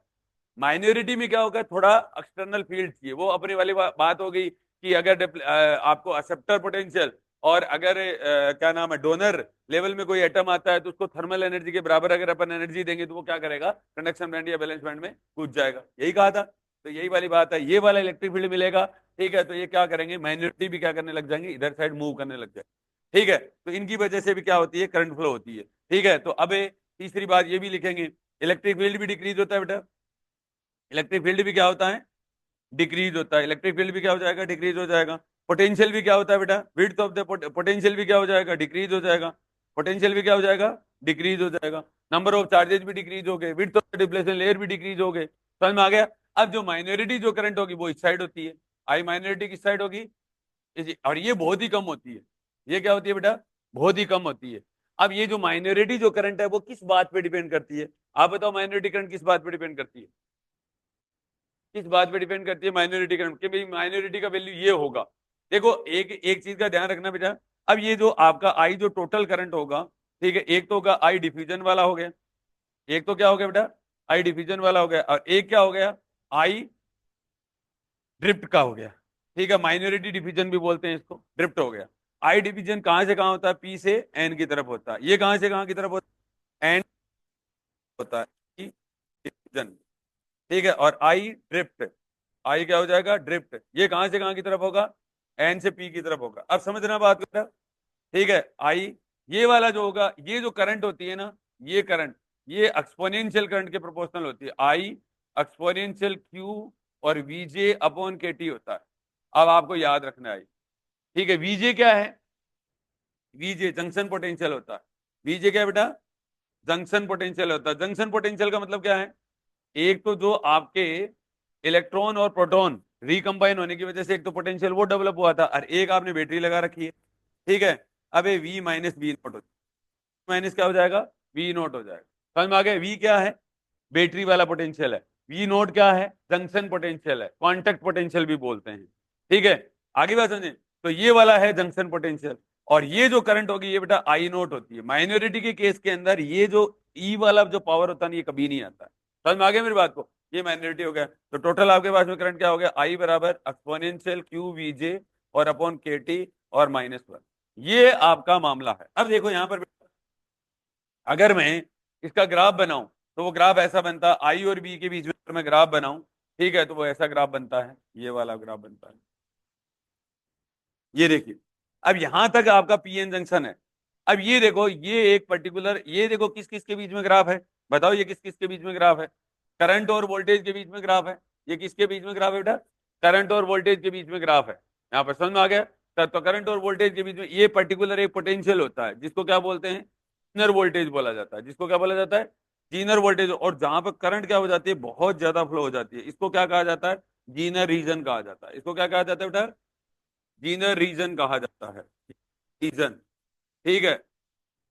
माइनॉरिटी में क्या होगा, थोड़ा एक्सटर्नल फील्ड चाहिए। वो अपनी वाली बात हो गई कि अगर आपको एक्सेप्टर पोटेंशियल और अगर क्या नाम है, डोनर लेवल में कोई एटम आता है तो उसको थर्मल एनर्जी के बराबर अगर अपन एनर्जी देंगे तो वो क्या करेगा, कंडक्शन बैंड या बैलेंस बैंड में कूद जाएगा। यही कहा था, तो यही वाली बात है। ये वाला इलेक्ट्रिक फील्ड मिलेगा, ठीक है। तो ये क्या करेंगे, माइनॉरिटी भी क्या करने लग जाएंगे, इधर साइड मूव करने लग जाएंगे, ठीक है। तो इनकी वजह से भी क्या होती है, करंट फ्लो होती है, ठीक है। तो अब तीसरी बात ये भी लिखेंगे, इलेक्ट्रिक फील्ड भी डिक्रीज होता है बेटा। इलेक्ट्रिक फील्ड भी क्या होता है, डिक्रीज होता है। इलेक्ट्रिक फील्ड भी क्या हो जाएगा, डिक्रीज हो जाएगा। पोटेंशियल भी क्या होता है बेटा, विड्थ ऑफ द पोटेंशियल भी क्या हो जाएगा, डिक्रीज हो जाएगा। पोटेंशियल भी क्या हो जाएगा, डिक्रीज हो जाएगा। नंबर ऑफ चार्जेस भी डिक्रीज हो गए, width of the depletion layer भी डिक्रीज हो गए। समझ में आ गया। अब जो माइनॉरिटी जो करंट होगी वो इस साइड होती है, आई माइनॉरिटी किस साइड होगी, और ये बहुत ही कम होती है। ये क्या होती है बेटा, बहुत ही कम होती है। अब ये जो माइनॉरिटी जो करंट है वो किस बात पे डिपेंड करती है, आप बताओ, माइनॉरिटी करंट किस बात पे डिपेंड करती है, किस बात पे डिपेंड करती है माइनॉरिटी करंट, कि भाई माइनॉरिटी का वैल्यू ये होगा। देखो एक एक चीज का ध्यान रखना बेटा, अब ये जो आपका आई जो टोटल करंट होगा, ठीक है, एक तो होगा आई डिफ्यूजन वाला हो गया, एक तो क्या हो गया बेटा, आई डिफ्यूजन वाला हो गया, और एक क्या हो गया, आई ड्रिफ्ट का हो गया, ठीक है। माइनॉरिटी डिफ्यूजन भी बोलते हैं इसको, ड्रिफ्ट हो गया। आई डिफ्यूजन कहां से कहां होता है, पी से एन की तरफ होता है। ये कहां से कहां की तरफ होता है, एन होता है, डिफ्यूजन, ठीक है। और आई ड्रिफ्ट, आई क्या हो जाएगा, ड्रिफ्ट। ये कहां से कहां की तरफ होगा, एन से पी की तरफ होगा। अब समझना बात कर, ठीक है। आई, ये वाला जो होगा, ये जो करंट होती है ना, ये करंट, ये एक्सपोनेंशियल करंट के प्रोपोर्शनल होती है। आई एक्सपोनेंशियल क्यू और वीजे अपॉन के टी होता है। अब आपको याद रखना है, ठीक है। वीजे क्या है, वीजे जंक्शन पोटेंशियल होता है। वीजे क्या है बेटा, जंक्शन पोटेंशियल होता है। जंक्शन पोटेंशियल का मतलब क्या है, एक तो जो आपके इलेक्ट्रॉन और प्रोटॉन रिकंबाइन होने की वजह से एक तो पोटेंशियल वो डेवलप हुआ था, और एक आपने बैटरी लगा रखी है, ठीक है। अब ये वी माइनस वी नोट हो, माइनस क्या हो जाएगा, वी नोट हो जाएगा। समझ में आ गया। वी क्या है, बैटरी वाला पोटेंशियल है। वी नोट क्या है, जंक्शन पोटेंशियल है, कॉन्टेक्ट पोटेंशियल भी बोलते हैं, ठीक है। आगे बात समझे, तो ये वाला है जंक्शन पोटेंशियल। और ये जो करंट होगी ये बेटा आई नोट होती है। माइनॉरिटी के केस के अंदर ये जो ई वाला जो पावर होता है ये कभी नहीं आता है। समझ में आ गया मेरी बात को, ये माइनॉरिटी हो गया। तो टोटल आपके पास में करंट क्या हो गया, आई बराबर एक्सपोनेंशियल क्यू वीजे और अपॉन के टी और -1। ये आपका मामला है। अब देखो यहां पर अगर मैं इसका ग्राफ बनाऊं तो वो ग्राफ ऐसा बनता है, आई और बी के बीच में अगर मैं ग्राफ बनाऊं, ठीक है, तो वो ऐसा ग्राफ बनता है, ये वाला ग्राफ बनता है। ये देखिए, अब यहां तक आपका पीएन जंक्शन है। अब ये देखो, ये एक पर्टिकुलर, ये देखो किस किस के बीच में ग्राफ है, बताओ ये किस किस के बीच में ग्राफ है, करंट और वोल्टेज के बीच में ग्राफ है। ये किसके बीच में ग्राफ है बेटा, करंट और वोल्टेज के बीच में ग्राफ है। यहाँ पर समझ में आ गया। तो करंट और वोल्टेज के बीच में ये पर्टिकुलर एक पोटेंशियल होता है जिसको क्या बोलते हैं, जीनर वोल्टेज बोला जाता है। जिसको क्या बोला जाता है, जीनर वोल्टेज। और जहां पर करंट क्या हो जाती है, बहुत ज्यादा फ्लो हो जाती है, इसको क्या कहा जाता है, जीनर रीजन कहा जाता है। इसको क्या कहा जाता है बेटा, जीनर रीजन कहा जाता है, रीजन, ठीक है,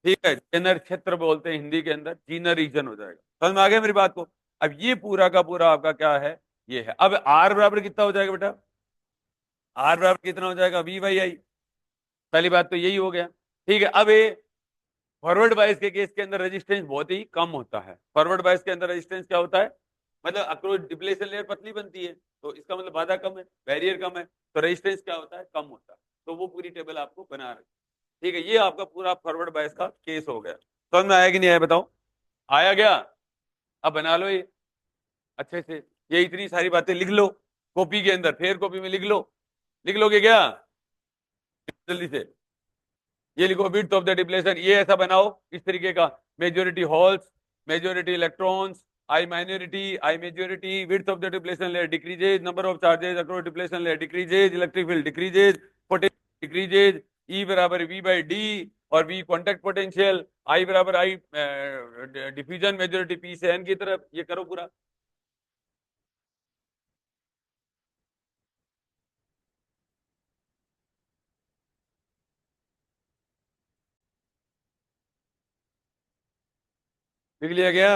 ठीक है। जेनर क्षेत्र बोलते हैं हिंदी के अंदर, जीनर रीजन हो जाएगा। समझ में आ गया मेरी बात को। अब ये पूरा का पूरा आपका क्या है, ये है। अब आर बराबर कितना हो जाएगा बेटा, आर बराबर कितना हो जाएगा, वी बाई आई। पहली बात तो यही हो गया, ठीक है। अब ये फॉरवर्ड बायस के केस के अंदर रेजिस्टेंस बहुत ही कम होता है। फॉरवर्ड बायस के अंदर रेजिस्टेंस क्या होता है, मतलब अक्रोच डिप्लेशन लेयर पतली बनती है, तो इसका मतलब बाधा कम है, बैरियर कम है, तो रेजिस्टेंस क्या होता है, कम होता है। तो वो पूरी टेबल आपको बना रखी, ठीक है। ये आपका पूरा फॉरवर्ड बायस का केस हो गया। समझ में आया कि नहीं आया बताओ? आया गया? अब बना लो ये अच्छे से। ये इतनी सारी बातें लिख लो कॉपी के अंदर, फेयर कॉपी में लिख लो। लिख लोगे क्या? जल्दी से ये लिखो, विड्थ ऑफ द डिप्लेशन, ये ऐसा बनाओ इस तरीके का, majority holes, majority electrons, I minority, I majority, width of the depletion layer decreases, number of charges across depletion layer decreases, electric field decreases, potential decreases, E बराबर V by D, और V contact potential, I बराबर I diffusion majority P से N की तरफ, ये करो पूरा। लिख लिया गया?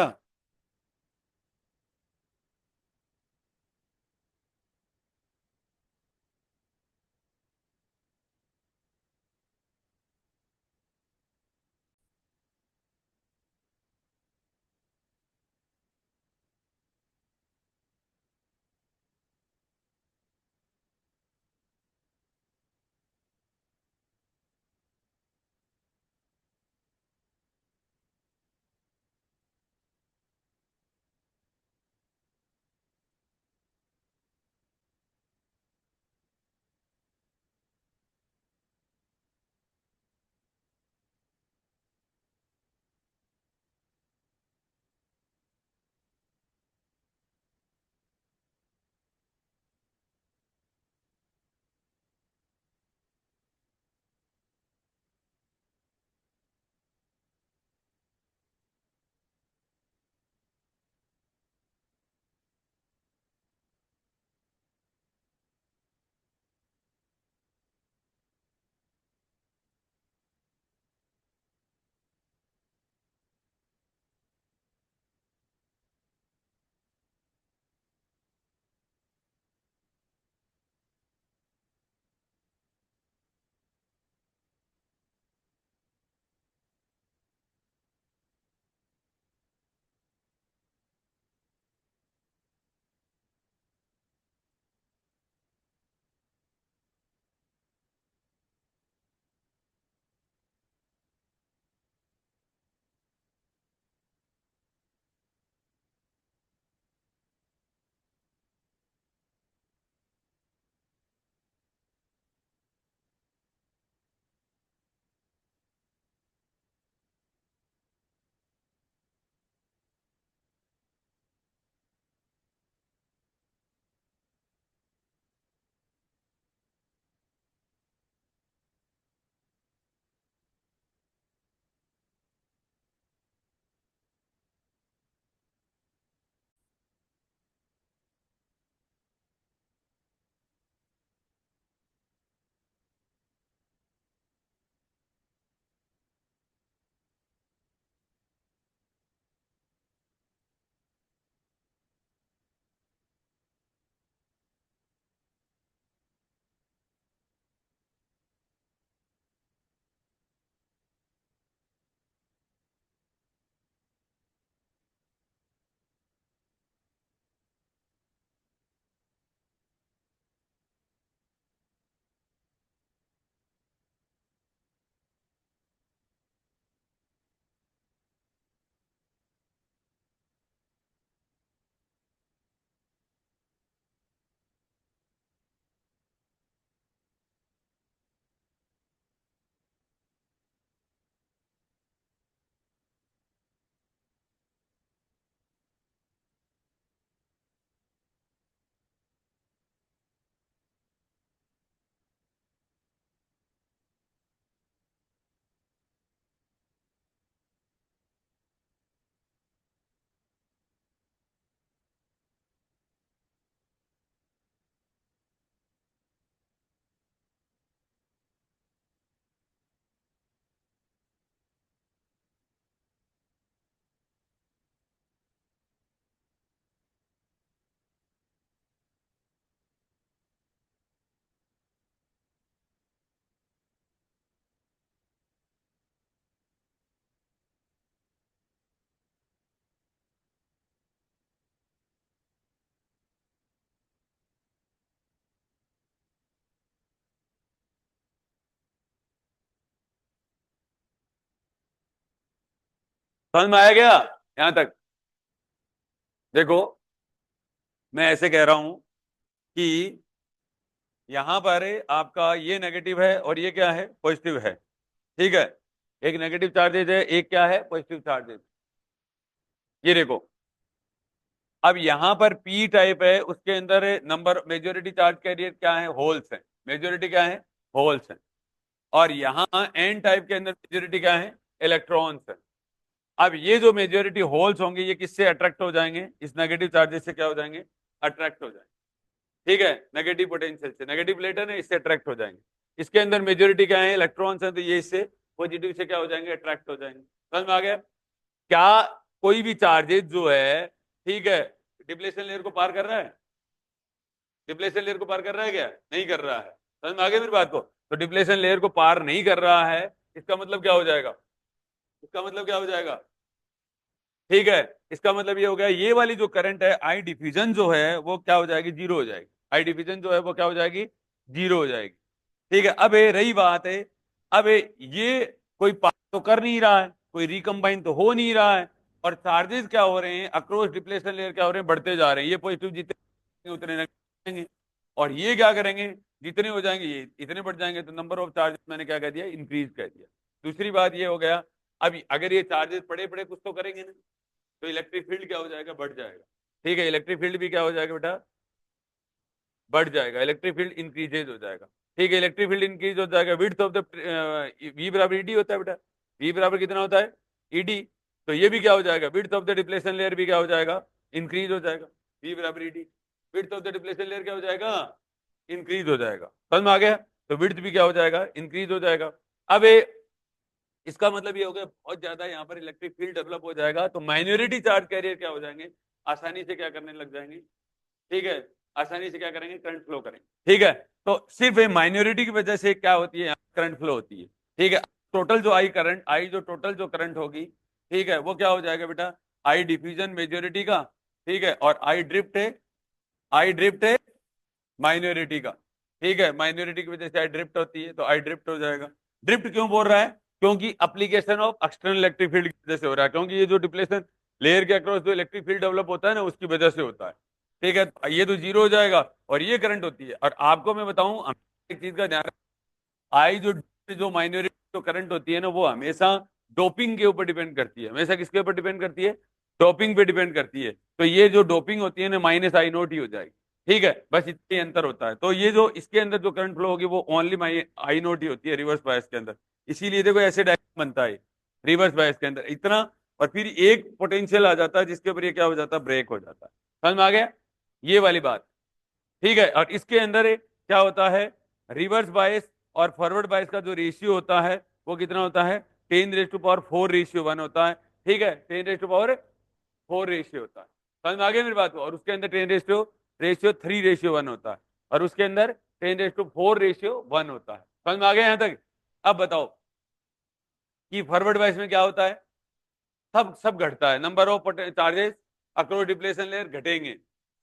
समझ में आया क्या यहां तक? देखो मैं ऐसे कह रहा हूं कि यहां पर आपका ये नेगेटिव है और ये क्या है, पॉजिटिव है। ठीक है, एक नेगेटिव चार्जेज है, एक क्या है, पॉजिटिव चार्जेज। ये देखो, अब यहां पर पी टाइप है, उसके अंदर नंबर मेजोरिटी चार्ज कैरियर क्या है, होल्स है। मेजोरिटी क्या है, होल्स है। और यहाँ एन टाइप के अंदर मेजोरिटी क्या है, इलेक्ट्रॉन्स है। अब ये जो मेजोरिटी होल्स होंगे ये किससे अट्रैक्ट हो जाएंगे, इस नेगेटिव चार्जेस से क्या हो जाएंगे, अट्रैक्ट हो जाएंगे। ठीक है, नेगेटिव पोटेंशियल से, नेगेटिव प्लेट है ना, इससे अट्रैक्ट हो जाएंगे। इसके अंदर मेजोरिटी क्या है, इलेक्ट्रॉन्स है, तो ये इससे पॉजिटिव से क्या हो जाएंगे, अट्रैक्ट हो जाएंगे। समझ में आ गया? क्या कोई भी चार्जेस जो है, ठीक है, डिप्लेशन लेयर को पार कर रहा है? डिप्लेशन लेयर को पार कर रहा है क्या, नहीं कर रहा है। समझ में आ गया मेरी बात को? तो डिप्लेशन लेयर को पार नहीं कर रहा है, इसका मतलब क्या हो जाएगा, इसका मतलब क्या हो जाएगा, ठीक है, इसका मतलब ये हो गया, ये वाली जो करंट है आई डिफ्यूजन जो है वो क्या हो जाएगी, जीरो हो जाएगी। आई डिफ्यूजन जो है वो क्या हो जाएगी, जीरो हो जाएगी। ठीक है, अब रही बात है, अब ये कोई पास तो कर नहीं रहा है, कोई रिकम्बाइन तो हो नहीं रहा है, और चार्जेस क्या हो रहे हैं अक्रॉस डिप्लेशन लेयर, क्या हो रहे हैं, बढ़ते जा रहे हैं। ये पॉजिटिव जितने उतने जाएंगे, और ये क्या करेंगे, जितने हो जाएंगे ये इतने बढ़ जाएंगे, तो नंबर ऑफ चार्जेस मैंने क्या कह दिया, इंक्रीज कह दिया। दूसरी बात ये हो गया, अब अगर ये चार्जेस पड़े पड़े कुछ तो करेंगे ना, तो इलेक्ट्रिक फील्ड क्या हो जाएगा, बढ़ जाएगा। ठीक है, इलेक्ट्रिक फील्ड भी क्या हो जाएगा बेटा, बढ़ जाएगा, इलेक्ट्रिक फील्ड इंक्रीजेज हो जाएगा। ठीक है, इलेक्ट्रिक फील्ड इंक्रीज हो जाएगा, विड्थ ऑफ द वी बराबर ईडी होता है बेटा, वी बराबर कितना होता है, ईडी। तो ये भी क्या हो जाएगा, width of the depletion layer भी क्या हो जाएगा, इंक्रीज हो जाएगा, वी बराबर ED. Width of the depletion layer क्या हो जाएगा, इंक्रीज हो जाएगा। समझ में आ गया? तो विड्थ भी क्या हो जाएगा, इंक्रीज हो जाएगा। अब इसका मतलब ये हो गया, बहुत ज्यादा यहाँ पर इलेक्ट्रिक फील्ड डेवलप हो जाएगा, तो माइनॉरिटी चार्ज कैरियर क्या हो जाएंगे, आसानी से क्या करने लग जाएंगे। ठीक है, आसानी से क्या करेंगे, करंट फ्लो करेंगे। ठीक है, तो सिर्फ माइनॉरिटी की वजह से क्या होती है, करंट फ्लो होती है। ठीक है, टोटल जो आई करंट, आई जो टोटल जो करंट होगी, ठीक है, वो क्या हो जाएगा बेटा, आई डिफ्यूजन मेजोरिटी का, ठीक है, और आई ड्रिफ्ट है, आई ड्रिफ्ट है माइनॉरिटी का। ठीक है, माइनॉरिटी की वजह से आई ड्रिफ्ट होती है, तो आई ड्रिफ्ट हो जाएगा। ड्रिफ्ट क्यों बोल रहा है, क्योंकि application of external electric field की वजह से हो रहा है, क्योंकि ये जो डिप्लेशन लेयर के अक्रॉस जो इलेक्ट्रिक फील्ड डेवलप होता है ना, उसकी वजह से होता है। ठीक है, तो ये तो जीरो हो जाएगा, और ये करंट होती है। और आपको मैं बताऊं, एक चीज का ध्यान, आई जो माइनॉरिटी जो करंट होती है ना, वो हमेशा डोपिंग के ऊपर डिपेंड करती है। हमेशा किसके ऊपर डिपेंड करती है, डोपिंग पे डिपेंड करती है। तो ये जो डोपिंग होती है ना, माइनस आई नोट ही हो जाएगी। ठीक है, बस इतना ही अंतर होता है। तो ये जो इसके अंदर जो करंट फ्लो होगी वो ओनली आई नोट ही होती है रिवर्स बायस के अंदर। इसीलिए देखो ऐसे डायग्राम बनता है रिवर्स बायस के अंदर इतना, और फिर एक पोटेंशियल आ जाता है जिसके ऊपर ये क्या हो जाता है, ब्रेक हो जाता है। समझ में आ गया ये वाली बात? ठीक है, और इसके अंदर क्या होता है, रिवर्स बायस और फॉरवर्ड बायस का जो रेशियो होता है वो कितना होता है, 10⁴ रेशियो 1 होता है। ठीक है, 10⁴ रेशियो होता है। समझ में आ गया मेरी बात को? और उसके अंदर 10⁻³ रेशियो 1 होता है, और उसके अंदर 10⁴ रेशियो 1 होता है। समझ में आ गया यहां तक? अब बताओ कि फॉरवर्ड बायस में क्या होता है, सब सब घटता है, number of charges across depletion layer घटेंगे,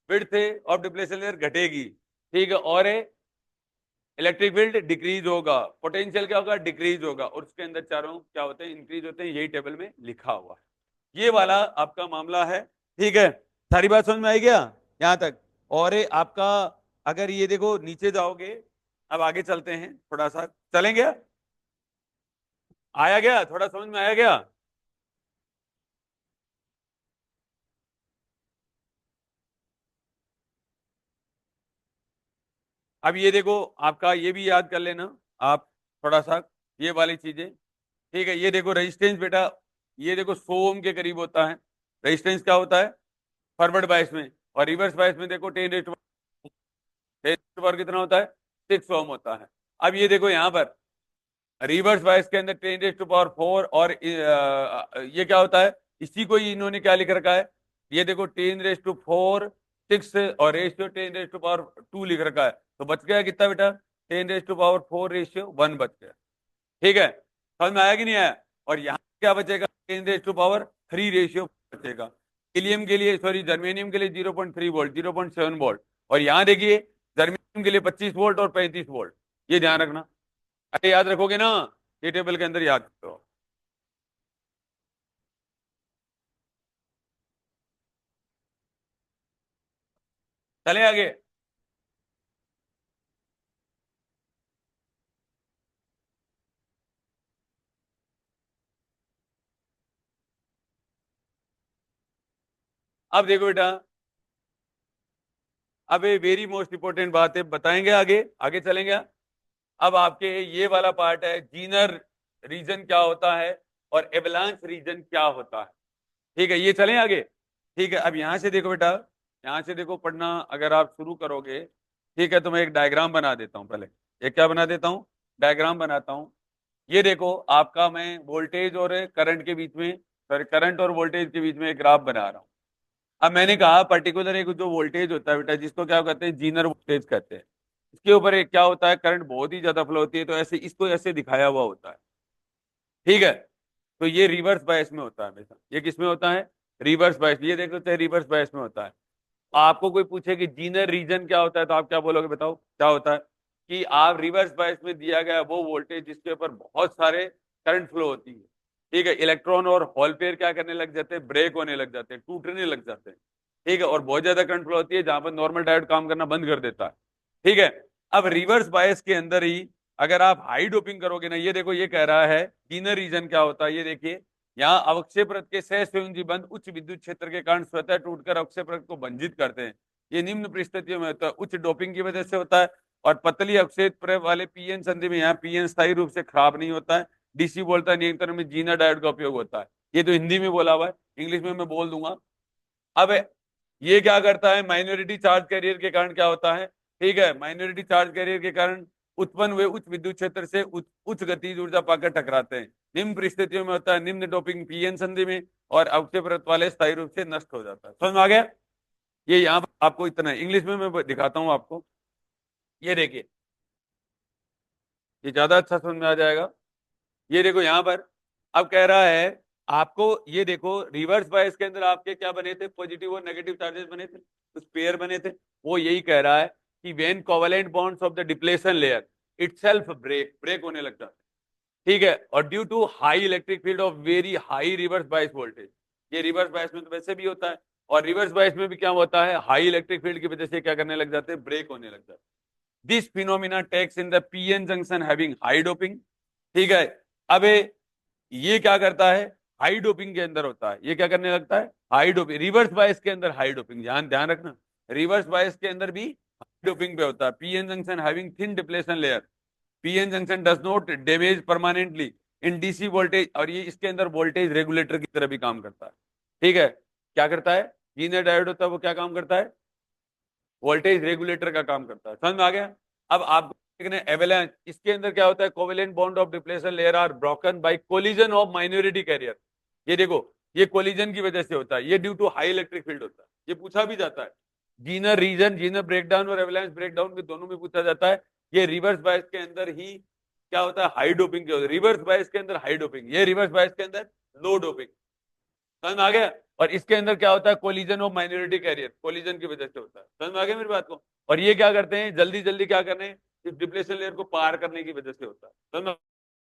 विड्थ ऑफ डिप्लेशन लेयर घटेगी। ठीक है, और इलेक्ट्रिक फील्ड डिक्रीज होगा, पोटेंशियल क्या होगा, डिक्रीज होगा, और उसके अंदर चारों क्या होते हैं, इंक्रीज होते हैं। यही टेबल में लिखा हुआ है, ये वाला आपका मामला है। ठीक है, सारी बात समझ में आई क्या यहां तक? और आपका अगर ये देखो नीचे जाओगे, अब आगे चलते हैं, थोड़ा सा चलेंगे, आया गया, थोड़ा समझ में आया गया? अब ये देखो, आपका ये भी याद कर लेना आप थोड़ा सा, ये वाली चीजें। ठीक है, ये देखो रेजिस्टेंस बेटा, ये देखो 100 ओम के करीब होता है रेजिस्टेंस, क्या होता है फॉरवर्ड बायस में, और रिवर्स बायस में देखो 10⁻⁴ कितना होता है, 6 ओम होता है। अब ये देखो यहाँ पर रिवर्स बायस के अंदर 10⁻⁴ और ये क्या होता है, इसी को ही इन्होंने क्या लिख रखा है, ये देखो 10⁻⁴ 6 और रेशियो 10⁻⁴ लिख रखा है। तो बच गया कितना बेटा, 10⁻⁴ रेशियो 1 बच गया। ठीक है, समझ में आया कि नहीं आया? और यहाँ क्या बचेगा, 10⁻³ रेशियो बचेगा। हिलियम के लिए, सॉरी जर्मेनियम के लिए 0.3 वोल्ट, 0.7 वोल्ट, और यहाँ देखिए जर्मेनियम के लिए 25 वोल्ट और 35 वोल्ट। ये ध्यान रखना, अरे याद रखोगे ना, ये टेबल के अंदर याद करो। चले आगे। अब देखो बेटा, अब ये वेरी मोस्ट इंपॉर्टेंट बात है, बताएंगे आगे, आगे चलेंगे। अब आपके ये वाला पार्ट है, जीनर रीजन क्या होता है और एवलांच रीजन क्या होता है। ठीक है, ये चलें आगे। ठीक है, अब यहां से देखो बेटा, यहां से देखो पढ़ना अगर आप शुरू करोगे। ठीक है, तो मैं एक डायग्राम बना देता हूं पहले। एक क्या बना देता हूं, डायग्राम बनाता हूं। ये देखो आपका मैं वोल्टेज और करंट के बीच में, सॉरी करंट और वोल्टेज के बीच में एक ग्राफ बना रहा हूं। अब मैंने कहा पर्टिकुलर एक जो वोल्टेज होता है बेटा, जिसको क्या कहते हैं, जीनर वोल्टेज कहते हैं। इसके ऊपर एक क्या होता है, करंट बहुत ही ज्यादा फ्लो होती है, तो ऐसे इसको ऐसे दिखाया हुआ होता है। ठीक है, तो ये रिवर्स बायस में होता है हमेशा। ये किस में होता है, रिवर्स बायस। ये देख लेते हैं, रिवर्स बायस में होता है। आपको कोई पूछे कि जीनर रीजन क्या होता है, तो आप क्या बोलोगे, बताओ क्या होता है। कि आप रिवर्स बायस में दिया गया वो वोल्टेज जिसके ऊपर बहुत सारे करंट फ्लो होती है। ठीक है, इलेक्ट्रॉन और होल पेयर क्या करने लग जाते हैं, ब्रेक होने लग जाते हैं, टूटने लग जाते हैं। ठीक है, और बहुत ज्यादा करंट फ्लो होती है जहां पर नॉर्मल डायोड काम करना बंद कर देता है। ठीक है, अब रिवर्स बायस के अंदर ही अगर आप हाई डोपिंग करोगे ना, ये देखो ये कह रहा है जीनर रीजन क्या होता है। ये देखिए, यहाँ अवक्षय परत के सहसंयोजी बंध उच्च विद्युत क्षेत्र के कारण स्वतः टूटकर अवक्षय परत को भंजित करते हैं। ये निम्न परिस्थितियों में होता है, उच्च डोपिंग की वजह से होता है। और पतली अवक्षय परत वाले पीएन संधि में यहाँ पीएन स्थायी रूप से खराब नहीं होता है। डीसी वोल्टेज नियंत्रण में जीना डायोड का उपयोग होता है। ये तो हिंदी में बोला हुआ है, इंग्लिश में मैं बोल दूंगा। अब ये क्या करता है, माइनॉरिटी चार्ज कैरियर के कारण क्या होता है। ठीक है, माइनॉरिटी चार्ज कैरियर के कारण उत्पन्न हुए उच्च विद्युत क्षेत्र से उच्च गतिज ऊर्जा पाकर टकराते हैं। निम्न परिस्थितियों में होता है निम्न डोपिंग पीएन संधि में, और अवक्षय परत वाले स्थायी रूप से नष्ट हो जाता है। समझ में आ गया। ये यहाँ पर आपको इतना है, इंग्लिश में मैं दिखाता हूँ आपको। ये देखिए, ये ज्यादा अच्छा समझ में आ जाएगा। ये देखो यहाँ पर, अब कह रहा है आपको, ये देखो रिवर्स बायस के अंदर आपके क्या बने थे, पॉजिटिव और नेगेटिव चार्जेस बने थे, कुछ पेयर बने थे। वो यही कह रहा है कि when covalent bonds of the depletion layer itself break होने लग जाते हैं। ठीक है, और due to high electric field of very high reverse bias voltage, ये रिवर्स बायस में तो वैसे भी होता है, और रिवर्स बायस में भी क्या होता है, हाई इलेक्ट्रिक फील्ड की वजह से क्या करने लग जाते हैं, ब्रेक होने लग जाते हैं। This phenomena takes in the PN junction having high doping. ठीक है, अब ये क्या करता है, हाई डोपिंग के अंदर होता है, ये क्या करने लगता है, हाई डोपिंग। रिवर्स बायस के अंदर हाई डोपिंग, ध्यान ध्यान रखना, रिवर्स बायस के अंदर भी हाई डोपिंग पे होता है। PN junction having thin depletion layer, PN junction does not damage permanently in DC voltage, और ये इसके अंदर वोल्टेज रेगुलेटर की तरह भी काम करता है। ठीक है, क्या करता है, जीनर डायोड होता है वो क्या काम करता है, वोल्टेज रेगुलेटर का काम करता है। समझ में आ गया। अब आप देखने एवेलेंस, इसके अंदर क्या होता है, covalent bond of depletion layer are broken by collision of minority carrier. ये देखो, ये कोलिजन की वजह से होता है, ये due to high electric field होता है। ये पूछा भी जाता है, जीनर रीजन, जीनर ब्रेकडाउन और एवेलेंस ब्रेकडाउन के दोनों में पूछा जाता है। ये रिवर्स बायस के अंदर ही क्या होता है, हाई डोपिंग के होता है। रिवर्स बायस के अंदर हाई डोपिंग, ये रिवर्स बायस के अंदर लो डोपिंग। समझ में आ गया। और इसके अंदर क्या होता है, collision of minority career, collision की वजह से होता है। समझ में आ गया मेरी बात को। और ये क्या करते हैं, जल्दी जल्दी क्या करने, इस डिप्लेशन लेयर को पार करने की वजह से होता है। समझ में